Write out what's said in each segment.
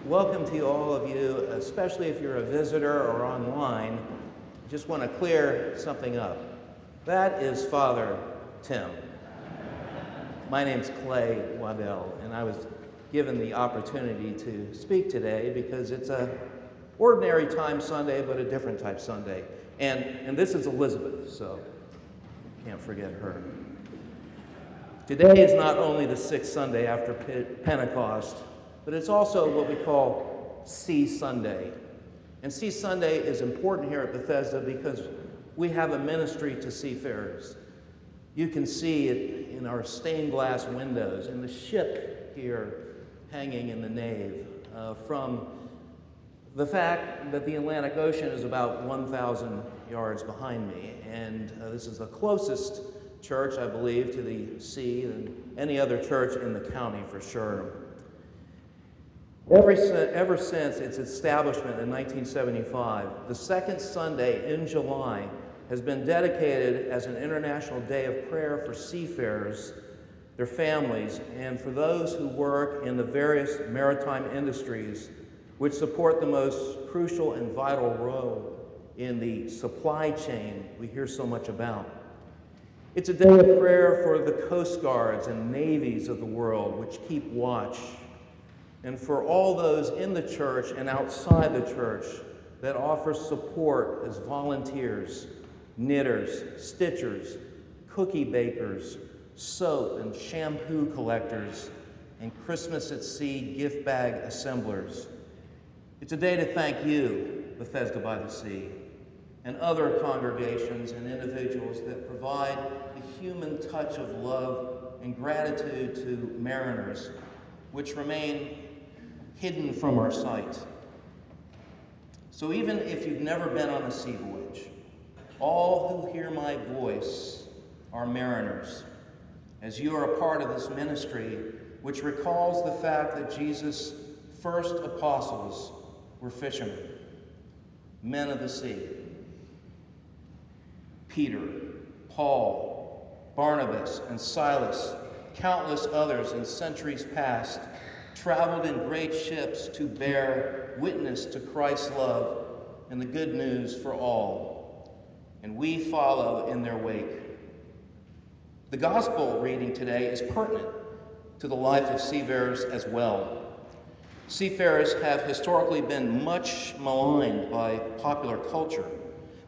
Welcome to all of you, especially if you're a visitor or online. Just want to clear something up. That is Father Tim. My name's Clay Waddell, and I was given the opportunity to speak today because it's a ordinary time Sunday, but a different type Sunday. And this is Elizabeth, so can't forget her. Today is not only the sixth Sunday after Pentecost, but it's also what we call Sea Sunday. And Sea Sunday is important here at Bethesda because we have a ministry to seafarers. You can see it in our stained glass windows, in the ship here hanging in the nave, from the fact that the Atlantic Ocean is about 1,000 yards behind me, and this is the closest church, I believe, to the sea than any other church in the county for sure. Ever since its establishment in 1975, the second Sunday in July has been dedicated as an international day of prayer for seafarers, their families, and for those who work in the various maritime industries which support the most crucial and vital role in the supply chain we hear so much about. It's a day of prayer for the coast guards and navies of the world which keep watch, and for all those in the church and outside the church that offer support as volunteers, knitters, stitchers, cookie bakers, soap and shampoo collectors, and Christmas at Sea gift bag assemblers. It's a day to thank you, Bethesda-by-the-Sea, and other congregations and individuals that provide the human touch of love and gratitude to mariners, which remain hidden from our sight. So even if you've never been on a sea voyage, all who hear my voice are mariners, as you are a part of this ministry, which recalls the fact that Jesus' first apostles were fishermen, men of the sea. Peter, Paul, Barnabas, and Silas, countless others in centuries past, traveled in great ships to bear witness to Christ's love and the good news for all. And we follow in their wake. The gospel reading today is pertinent to the life of seafarers as well. Seafarers have historically been much maligned by popular culture.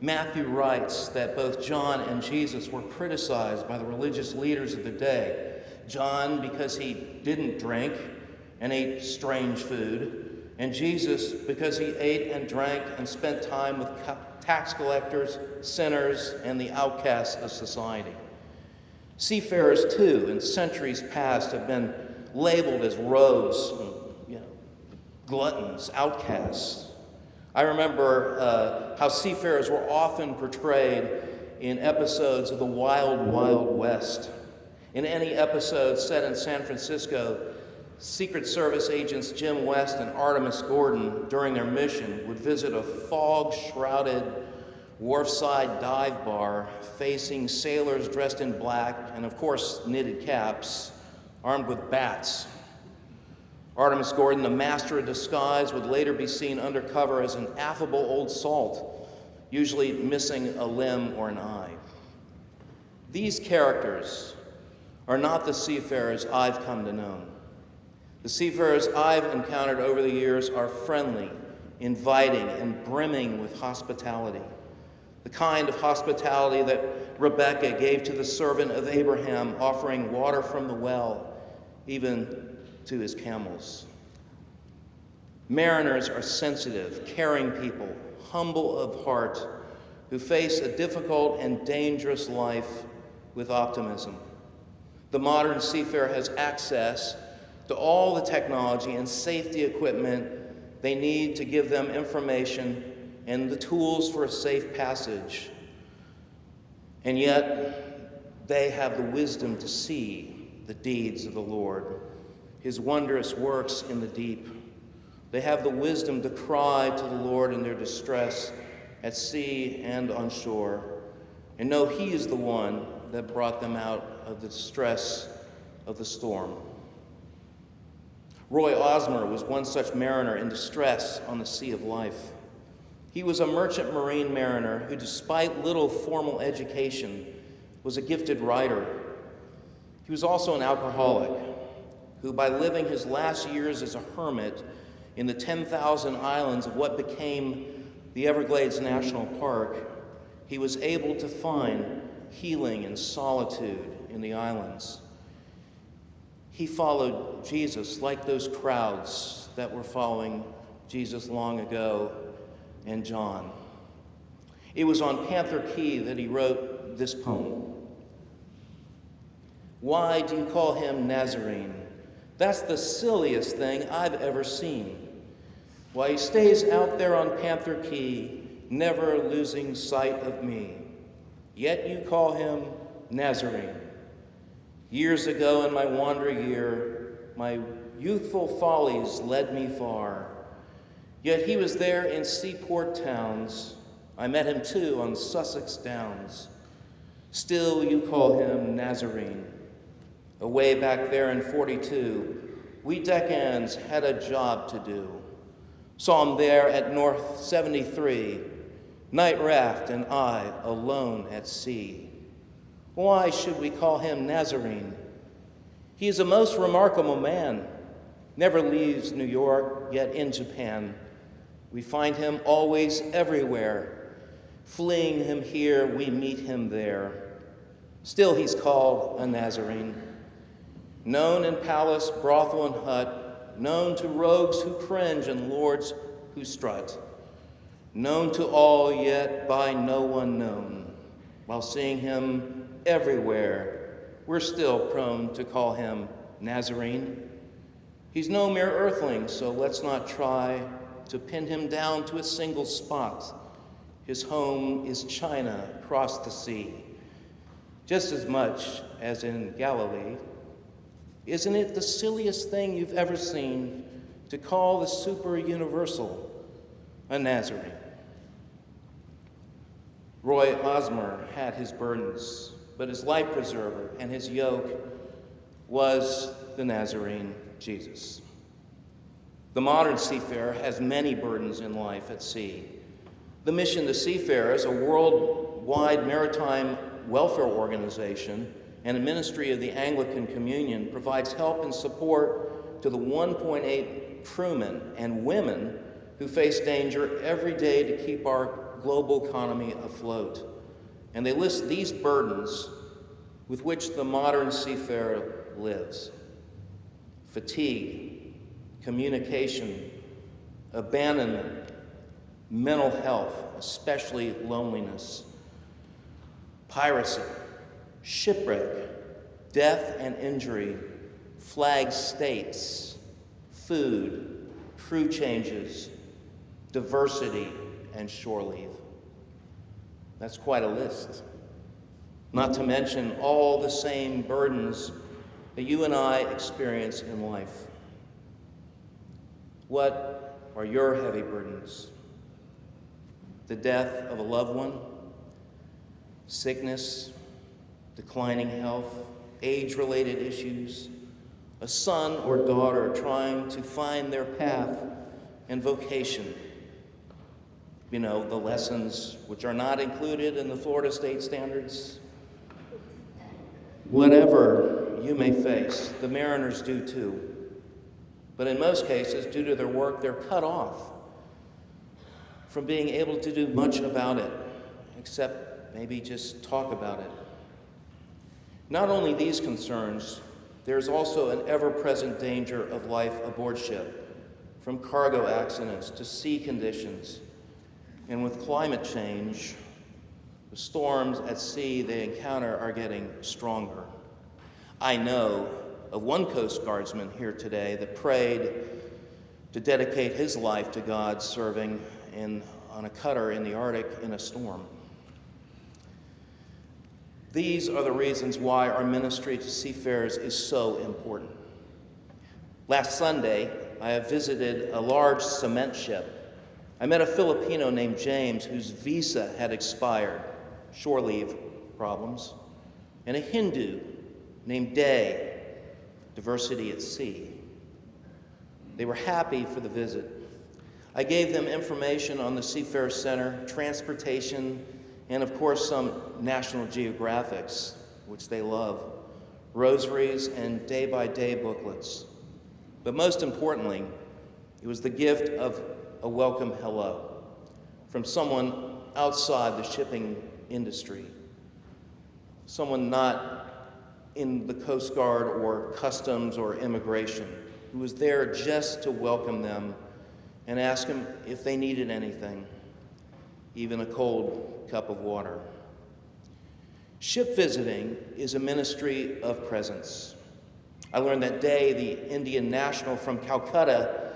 Matthew writes that both John and Jesus were criticized by the religious leaders of the day. John because he didn't drink and ate strange food, and Jesus because he ate and drank and spent time with tax collectors, sinners, and the outcasts of society. Seafarers, too, in centuries past have been labeled as rogues, gluttons, outcasts. I remember how seafarers were often portrayed in episodes of the Wild, Wild West. In any episode set in San Francisco, Secret Service agents Jim West and Artemis Gordon, during their mission, would visit a fog-shrouded wharfside dive bar facing sailors dressed in black and, of course, knitted caps, armed with bats. Artemis Gordon, the master of disguise, would later be seen undercover as an affable old salt, usually missing a limb or an eye. These characters are not the seafarers I've come to know. The seafarers I've encountered over the years are friendly, inviting, and brimming with hospitality. The kind of hospitality that Rebekah gave to the servant of Abraham, offering water from the well, even to his camels. Mariners are sensitive, caring people, humble of heart, who face a difficult and dangerous life with optimism. The modern seafarer has access to all the technology and safety equipment they need to give them information and the tools for a safe passage. And yet, they have the wisdom to see the deeds of the Lord, his wondrous works in the deep. They have the wisdom to cry to the Lord in their distress at sea and on shore, and know he is the one that brought them out of the distress of the storm. Roy Osmer was one such mariner in distress on the sea of life. He was a merchant marine mariner who, despite little formal education, was a gifted writer. He was also an alcoholic who, by living his last years as a hermit in the 10,000 islands of what became the Everglades National Park, he was able to find healing and solitude in the islands. He followed Jesus like those crowds that were following Jesus long ago and John. It was on Panther Key that he wrote this poem. Why do you call him Nazarene? That's the silliest thing I've ever seen. Why, he stays out there on Panther Key, never losing sight of me. Yet you call him Nazarene. Years ago in my wander year, my youthful follies led me far. Yet he was there in seaport towns. I met him too on Sussex Downs. Still you call him Nazarene. Away back there in 42, we deckhands had a job to do. Saw him there at North 73, night raft and I alone at sea. Why should we call him Nazarene? He is a most remarkable man, never leaves New York, yet in Japan. We find him always everywhere. Fleeing him here, we meet him there. Still he's called a Nazarene. Known in palace, brothel, and hut, known to rogues who cringe and lords who strut, known to all, yet by no one known. While seeing him everywhere, we're still prone to call him Nazarene. He's no mere earthling, so let's not try to pin him down to a single spot. His home is China across the sea, just as much as in Galilee. Isn't it the silliest thing you've ever seen to call the super universal a Nazarene? Roy Osmer had his burdens, but his life preserver and his yoke was the Nazarene, Jesus. The modern seafarer has many burdens in life at sea. The Mission to Seafarers, a worldwide maritime welfare organization and a ministry of the Anglican Communion, provides help and support to the 1.8 crewmen and women who face danger every day to keep our global economy afloat. And they list these burdens with which the modern seafarer lives: fatigue, communication, abandonment, mental health, especially loneliness, piracy, shipwreck, death and injury, flag states, food, crew changes, diversity, and shore leave. That's quite a list. Not to mention all the same burdens that you and I experience in life. What are your heavy burdens? The death of a loved one, sickness, declining health, age-related issues, a son or daughter trying to find their path and vocation. You know, the lessons which are not included in the Florida State Standards. Whatever you may face, the mariners do too. But in most cases, due to their work, they're cut off from being able to do much about it, except maybe just talk about it. Not only these concerns, there's also an ever-present danger of life aboard ship, from cargo accidents to sea conditions. And with climate change, the storms at sea they encounter are getting stronger. I know of one Coast Guardsman here today that prayed to dedicate his life to God serving on a cutter in the Arctic in a storm. These are the reasons why our ministry to seafarers is so important. Last Sunday, I visited a large cement ship. I met a Filipino named James whose visa had expired, shore leave problems, and a Hindu named Day, diversity at sea. They were happy for the visit. I gave them information on the Seafarer Center, transportation, and of course some National Geographics, which they love, rosaries, and day-by-day booklets. But most importantly, it was the gift of a welcome hello from someone outside the shipping industry, someone not in the Coast Guard or Customs or Immigration, who was there just to welcome them and ask them if they needed anything, even a cold cup of water. Ship visiting is a ministry of presence. I learned that day the Indian national from Calcutta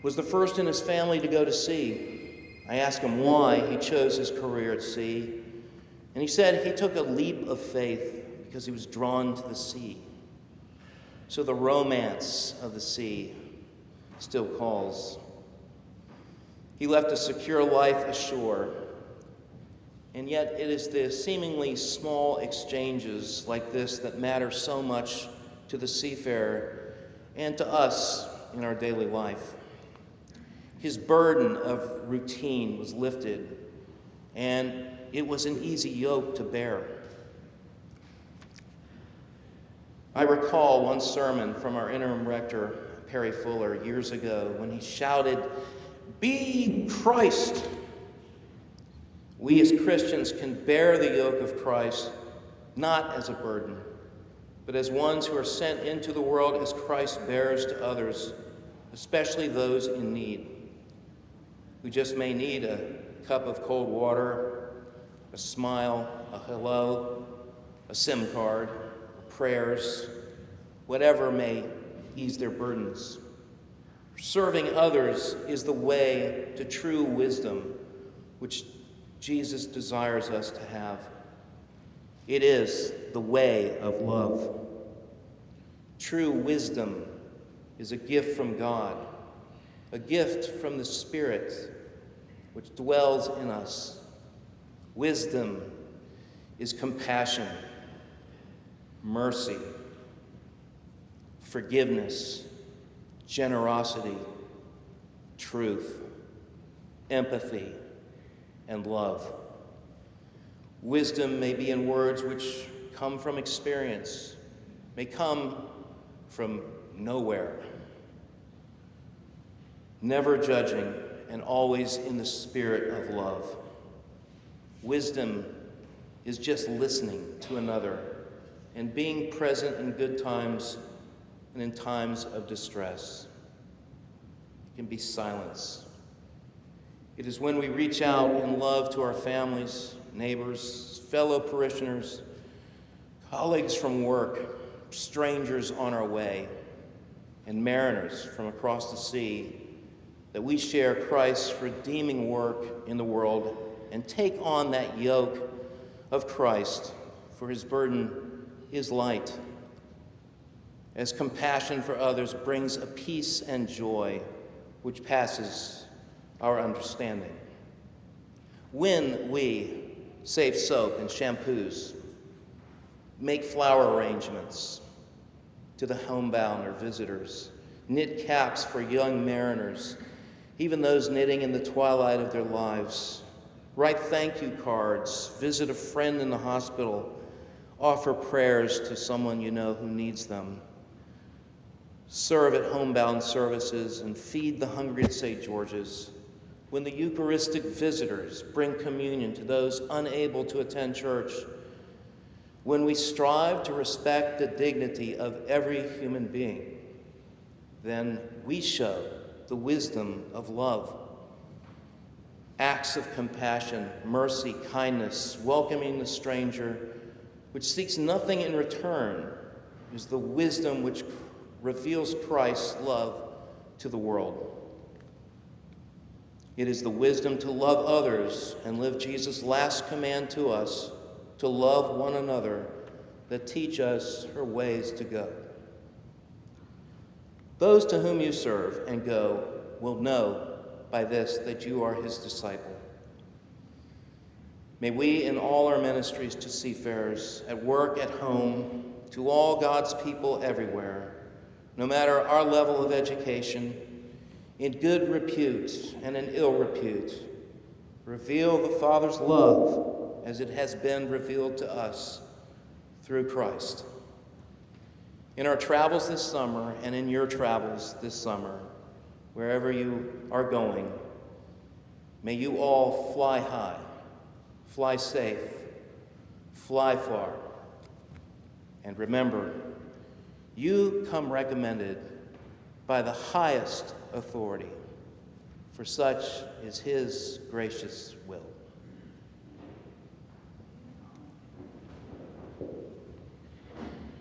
was the first in his family to go to sea. I asked him why he chose his career at sea, and he said he took a leap of faith because he was drawn to the sea. So the romance of the sea still calls. He left a secure life ashore, and yet it is the seemingly small exchanges like this that matter so much to the seafarer and to us in our daily life. His burden of routine was lifted, and it was an easy yoke to bear. I recall one sermon from our interim rector, Perry Fuller, years ago when he shouted, "Be Christ!" We as Christians can bear the yoke of Christ not as a burden, but as ones who are sent into the world as Christ bears to others, especially those in need, who just may need a cup of cold water, a smile, a hello, a SIM card, prayers, whatever may ease their burdens. Serving others is the way to true wisdom, which Jesus desires us to have. It is the way of love. True wisdom is a gift from God, a gift from the Spirit, which dwells in us. Wisdom is compassion, mercy, forgiveness, generosity, truth, empathy, and love. Wisdom may be in words which come from experience, may come from nowhere. Never judging and always in the spirit of love. Wisdom is just listening to another and being present in good times and in times of distress. It can be silence. It is when we reach out in love to our families, neighbors, fellow parishioners, colleagues from work, strangers on our way, and mariners from across the sea, that we share Christ's redeeming work in the world and take on that yoke of Christ, for his burden is light, as compassion for others brings a peace and joy which passes our understanding. When we save soap and shampoos, make flower arrangements to the homebound or visitors, knit caps for young mariners, even those knitting in the twilight of their lives, write thank you cards, visit a friend in the hospital, offer prayers to someone you know who needs them, serve at homebound services, and feed the hungry at St. George's. When the Eucharistic visitors bring communion to those unable to attend church, when we strive to respect the dignity of every human being, then we show the wisdom of love. Acts of compassion, mercy, kindness, welcoming the stranger, which seeks nothing in return, is the wisdom which reveals Christ's love to the world. It is the wisdom to love others and live Jesus' last command to us, to love one another, that teach us her ways to go. Those to whom you serve and go will know by this that you are his disciple. May we, in all our ministries to seafarers, at work, at home, to all God's people everywhere, no matter our level of education, in good repute and in ill repute, reveal the Father's love as it has been revealed to us through Christ. In our travels this summer and in your travels this summer, wherever you are going, may you all fly high, fly safe, fly far. And remember, you come recommended by the highest authority, for such is his gracious will.